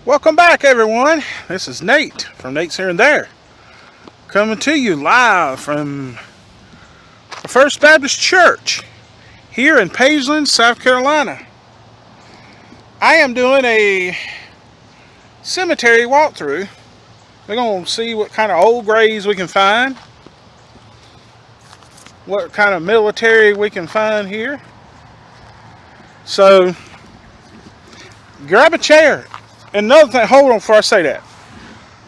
Welcome back, everyone. This is Nate from Nate's Here and There, coming to you live from the First Baptist Church here in Pageland, South Carolina. I am doing a cemetery walkthrough. We're going to see what kind of old graves we can find, what kind of military we can find here. So, grab a chair. And another thing, hold on before I say that.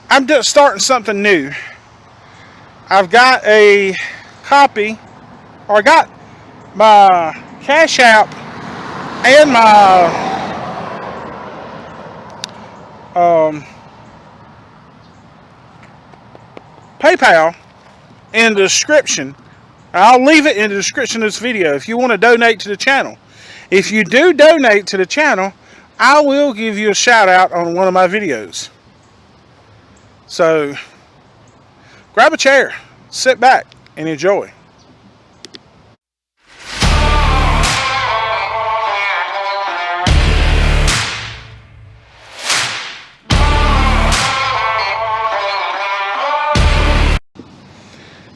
I'm just starting something new. I've got a copy, or I got my Cash App and my PayPal in the description. I'll leave it in the description of this video if you want to donate to the channel. If you do donate to the channel, I will give you a shout out on one of my videos. So, grab a chair, sit back, and enjoy.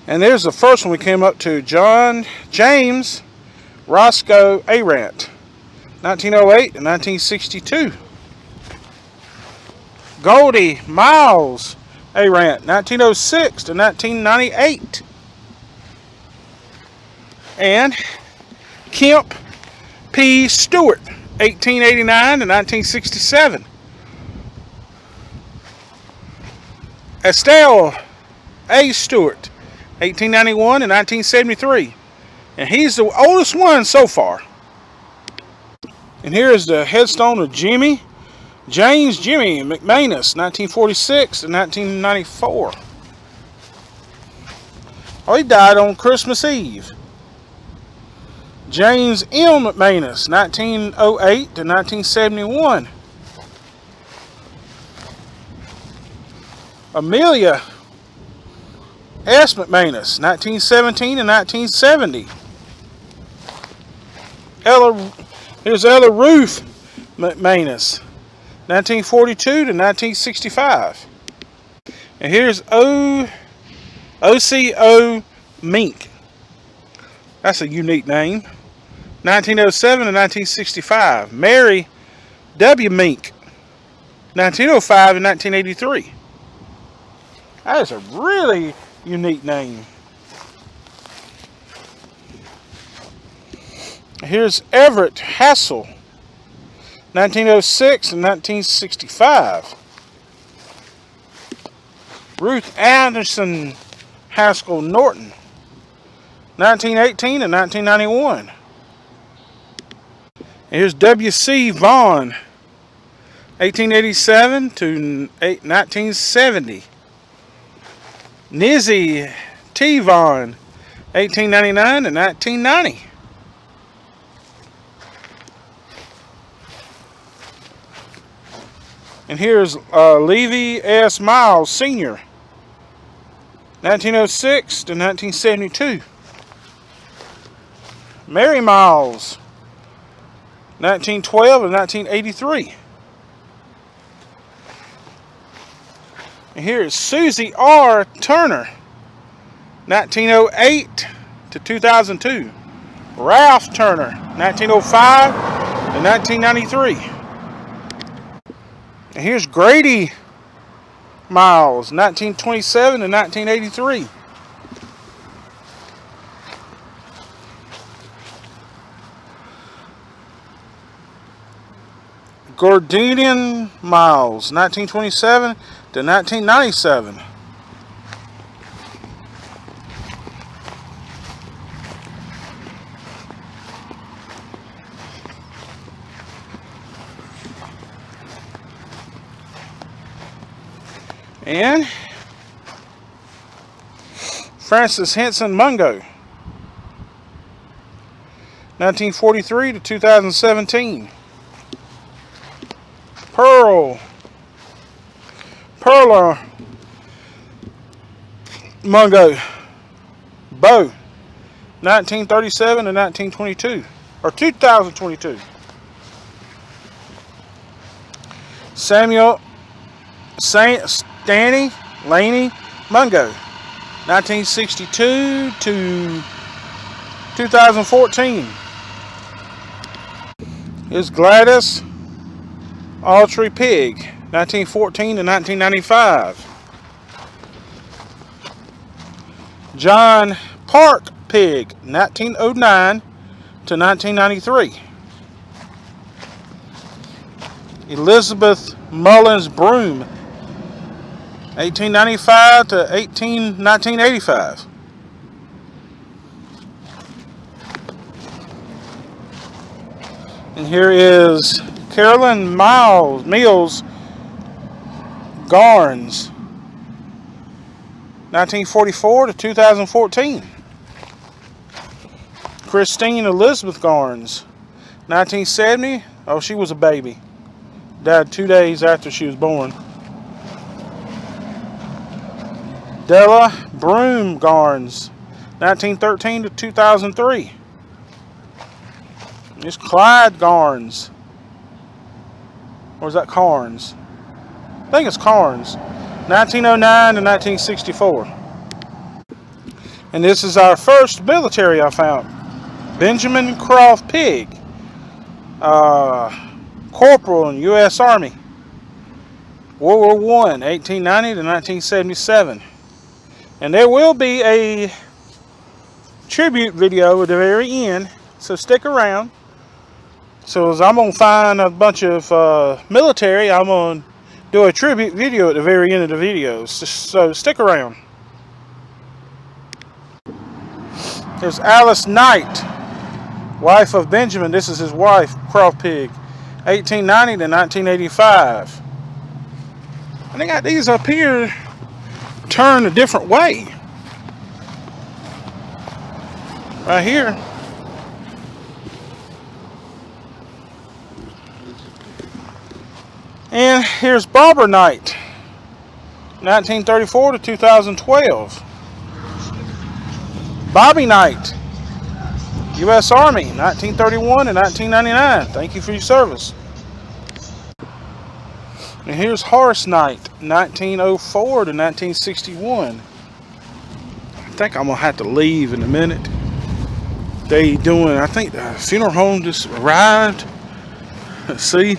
And there's the first one we came up to, James Roscoe Arant. 1908 and 1962. Goldie Miles Arant, 1906 to 1998. And Kemp P. Stewart, 1889 to 1967. Estelle A. Stewart, 1891 to 1973. And he's the oldest one so far. And here is the headstone of James Jimmy McManus, 1946 to 1994. Oh, he died on Christmas Eve. James M. McManus, 1908 to 1971. Amelia S. McManus, 1917 to 1970. Here's Ella Ruth McManus, 1942 to 1965. And here's O.C.O. Mink. That's a unique name. 1907 to 1965. Mary W. Mink, 1905 to 1983. That is a really unique name. Here's Everett Hassel, 1906 and 1965. Ruth Anderson Haskell Norton, 1918 and 1991. And here's W.C. Vaughn, 1887 to 1970. Nizzy T. Vaughn, 1899 to 1990. And here's Levy S. Miles, Sr., 1906 to 1972. Mary Miles, 1912 to 1983. And here is Susie R. Turner, 1908 to 2002. Ralph Turner, 1905 to 1993. And here's Grady Miles, 1927 to 1983. Gordinian Miles, 1927 to 1997. And Francis Henson Mungo, 1943 to 2017. Perla Mungo Bo, 1937 to 1922, or 2022. Samuel Stanny Laney Mungo, 1962 to 2014. Here's Gladys Autry Pigg, 1914 to 1995. John Park Pigg, 1909 to 1993. Elizabeth Mullins Broom, 1895 to 1985. And here is Carolyn Mills Garnes, 1944 to 2014. Christine Elizabeth Garnes, 1970. Oh, she was a baby. Died 2 days after she was born. Della Broom Garnes, 1913 to 2003. It's Clyde Garnes. Or is that Carnes? I think it's Carnes. 1909 to 1964. And this is our first military I found. Benjamin Croft Pigg. Corporal in U.S. Army. World War I, 1890 to 1977. And there will be a tribute video at the very end, so stick around. So as I'm going to find a bunch of military, I'm going to do a tribute video at the very end of the video. So stick around. There's Alice Knight, wife of Benjamin. This is his wife, Croft Pigg, 1890 to 1985. And they got these up here turned a different way. Right here. And here's Barbara Knight, 1934 to 2012. Bobby Knight, U.S. Army, 1931 to 1999. Thank you for your service. And here's Horace Knight, 1904 to 1961. I think I'm going to have to leave in a minute. I think the funeral home just arrived. Let's see.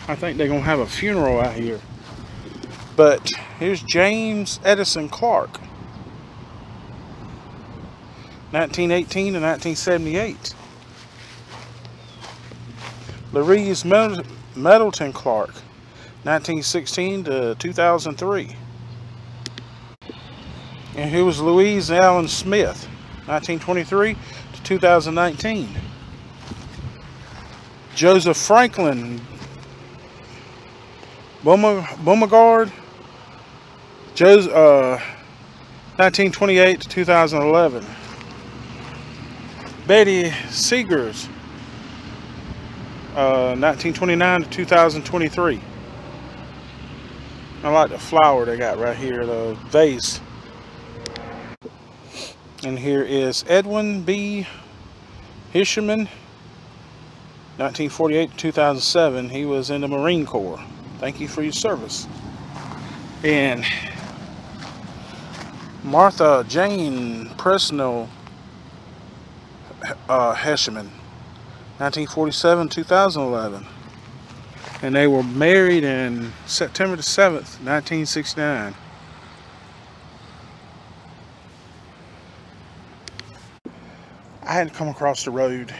I think they're going to have a funeral out here. But here's James Edison Clark, 1918 to 1978. Louise Middleton Clark, 1916 to 2003. And here was Louise Allen Smith, 1923 to 2019. Joseph Franklin Beauregard, 1928 to 2011. Betty Seegers, 1929 to 2023. I like the flower they got right here, the vase. And here is Edwin B. Hischerman, 1948 to 2007. He was in the Marine Corps. Thank you for your service. And Martha Jane Presnell Hischerman, 1947 2011. And they were married in September the 7th, 1969. I had to come across the road.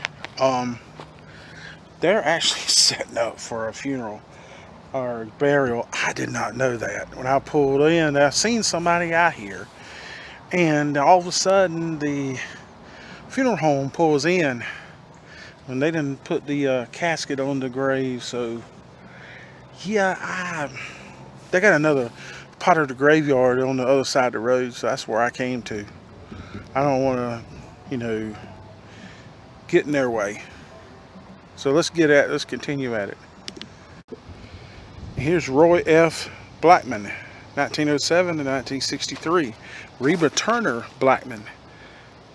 They're actually setting up for a funeral or burial. I did not know that. When I pulled in, I seen somebody out here, and all of a sudden the funeral home pulls in, and they didn't put the casket on the grave. So yeah, they got another part of the graveyard on the other side of the road, so that's where I came to. I don't want to, get in their way. So let's continue at it. Here's Roy F. Blackman, 1907 to 1963. Reba Turner Blackman,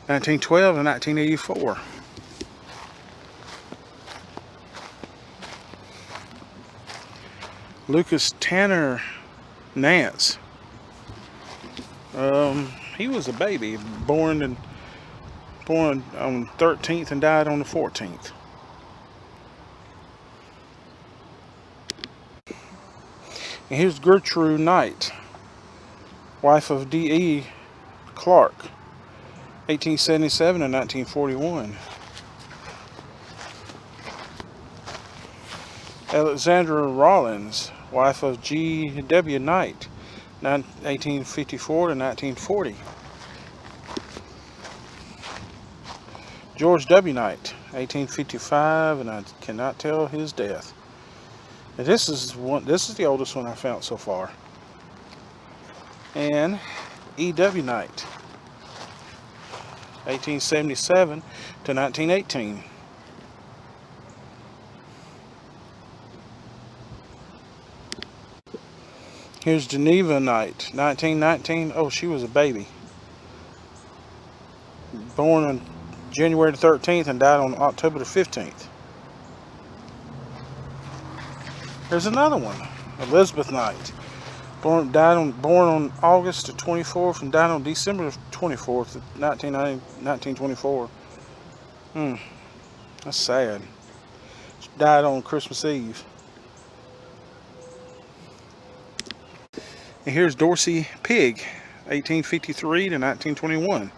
1912 to 1984. Lucas Tanner Nance. He was a baby, born on 13th and died on the 14th. And here's Gertrude Knight, wife of D.E. Clark, 1877 to 1941. Alexandra Rollins, wife of G.W. Knight, 1854 to 1940. George W. Knight, 1855, and I cannot tell his death. And this is the oldest one I found so far. And E.W. Knight, 1877 to 1918. Here's Geneva Knight, 1919. Oh, she was a baby. Born on January the 13th and died on October the 15th. There's another one, Elizabeth Knight. Born on August the 24th and died on December the 24th, 1924. That's sad. She died on Christmas Eve. And here's Dorsey Pigg, 1853 to 1921.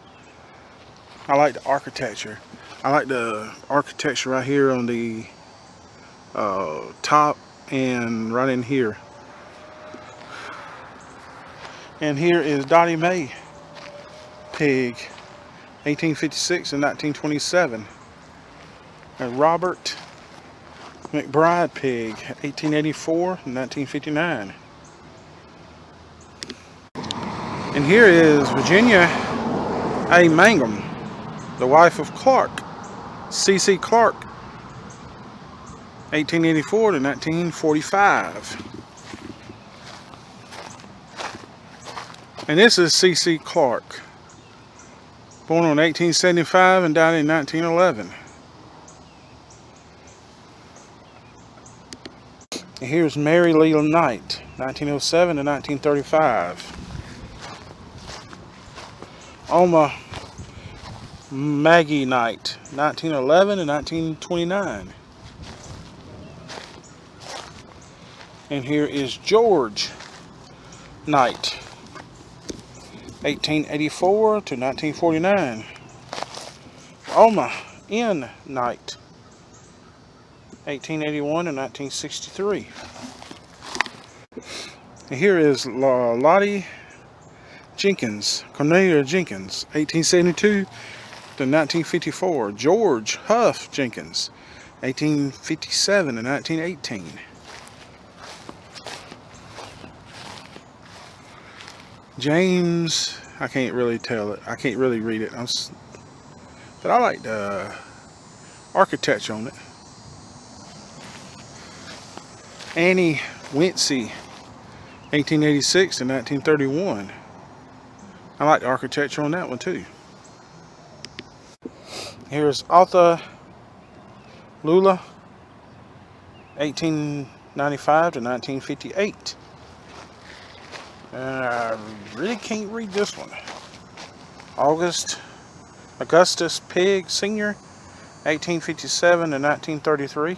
I like the architecture. I like the architecture right here on the top and right in here. And here is Dottie Mae Pigg, 1856 and 1927. And Robert McBride Pigg, 1884 and 1959. And here is Virginia A. Mangum, the wife of Clark, C.C. Clark, 1884 to 1945. And this is C.C. Clark, born on 1875 and died in 1911. And here's Mary Lee Knight, 1907 to 1935. Oma Maggie Knight, 1911 and 1929. And here is George Knight, 1884 to 1949. Oma N. Knight, 1881 to 1963. And here is Lottie Jenkins, Cornelia Jenkins, 1872 to 1954. George Huff Jenkins, 1857 to 1918. James, I can't really tell it. I can't really read it. But I like the architecture on it. Annie Wincy, 1886 to 1931. I like the architecture on that one too. Here's Arthur Lula, 1895 to 1958. And I really can't read this one. Augustus Pigg Sr., 1857 to 1933.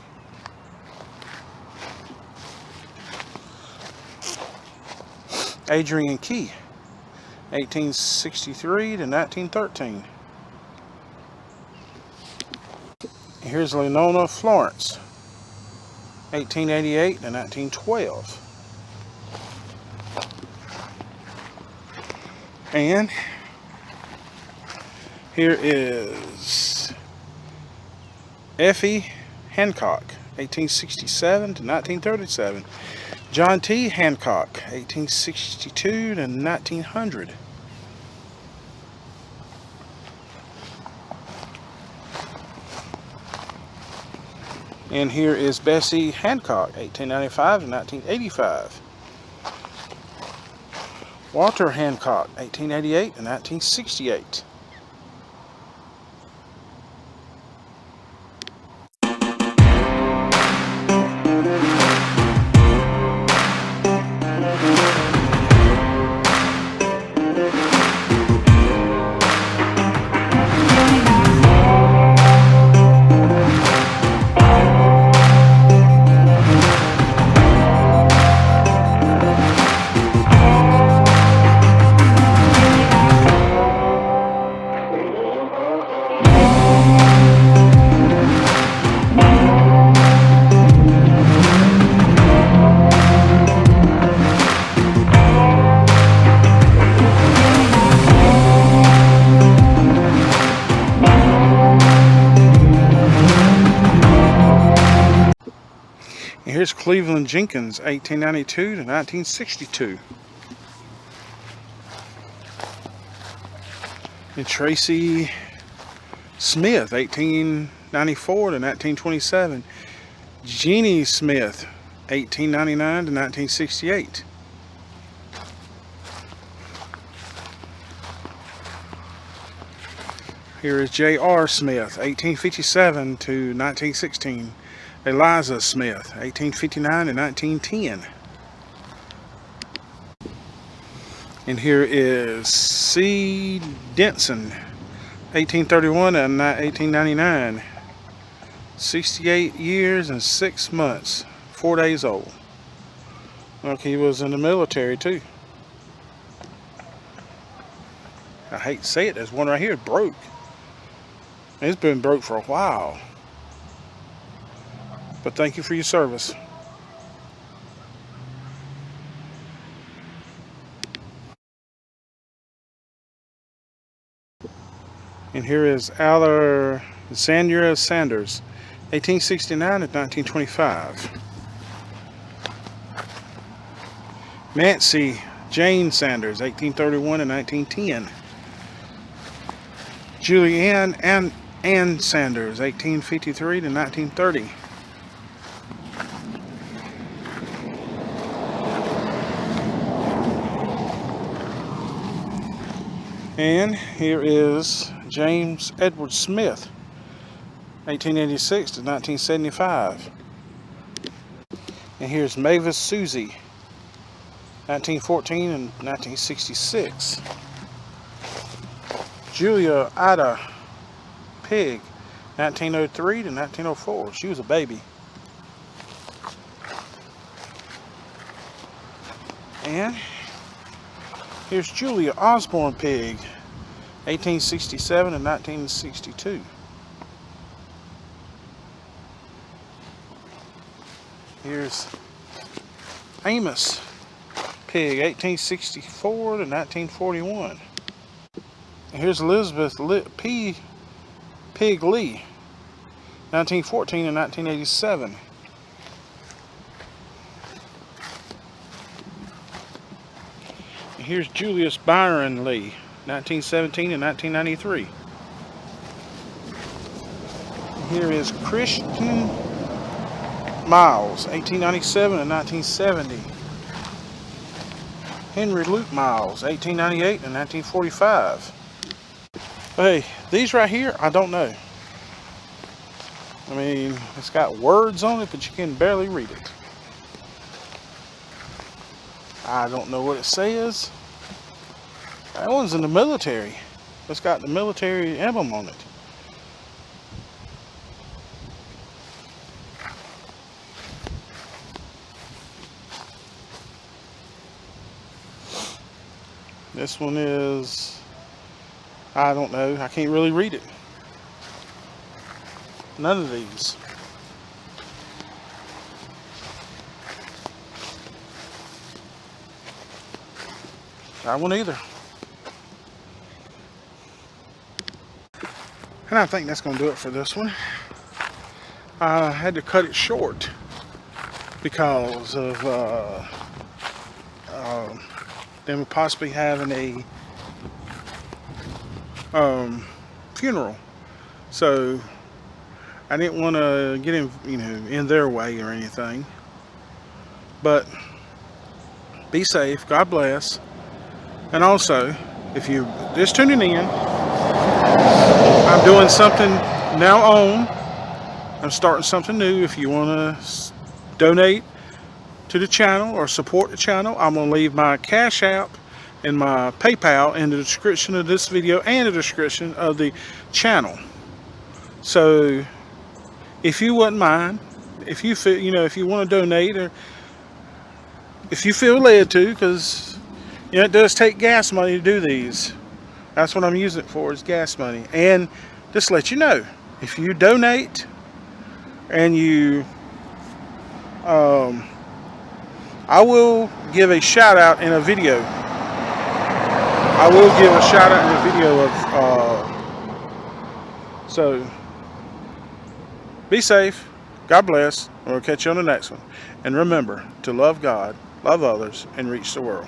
Adrian Key, 1863 to 1913. Here's Lenona Florence, 1888 to 1912. And here is Effie Hancock, 1867 to 1937. John T. Hancock, 1862 to 1900. And here is Bessie Hancock, 1895 to 1985. Walter Hancock, 1888 to 1968. here's Cleveland Jenkins, 1892 to 1962. And Tracy Smith, 1894 to 1927. Jeannie Smith, 1899 to 1968. Here is J.R. Smith, 1857 to 1916. Eliza Smith, 1859 to 1910. And here is C. Denson, 1831 to 1899. 68 years and 6 months, 4 days old. Look, he was in the military too. I hate to say it, there's one right here broke. It's been broke for a while. But thank you for your service. And here is Alexandria Sanders, 1869 to 1925. Nancy Jane Sanders, 1831 to 1910. Julianne Ann Sanders, 1853 to 1930. And here is James Edward Smith, 1886 to 1975. And here's Mavis Susie, 1914 and 1966. Julia Ida Pigg, 1903 to 1904. She was a baby. And here's Julia Osborne Pigg, 1867 to 1962. Here's Amos Pigg, 1864 to 1941. And here's Elizabeth Pigg Lee, 1914 to 1987. And here's Julius Byron Lee, 1917 to 1993. And here is Christian Miles, 1897 to 1970. Henry Luke Miles, 1898 to 1945. Hey, these right here, I don't know. I mean, it's got words on it, but you can barely read it. I don't know what it says. That one's in the military. It's got the military emblem on it. This one is, I don't know. I can't really read it. None of these. That one either. And I think that's going to do it for this one. I had to cut it short because of them possibly having a funeral. So I didn't want to get in their way or anything. But be safe. God bless. And also, if you're just tuning in, I'm doing something now on. I'm starting something new. If you want to donate to the channel or support the channel, I'm going to leave my Cash App and my PayPal in the description of this video and the description of the channel. So if you wouldn't mind, if you feel, if you want to donate, or if you feel led to, because it does take gas money to do these. That's what I'm using it for, is gas money. And just let you know, if you donate and you I will give a shout out in a video. I will give a shout out in a video of so be safe. God bless, and we'll catch you on the next one. And remember to love God, love others, and reach the world.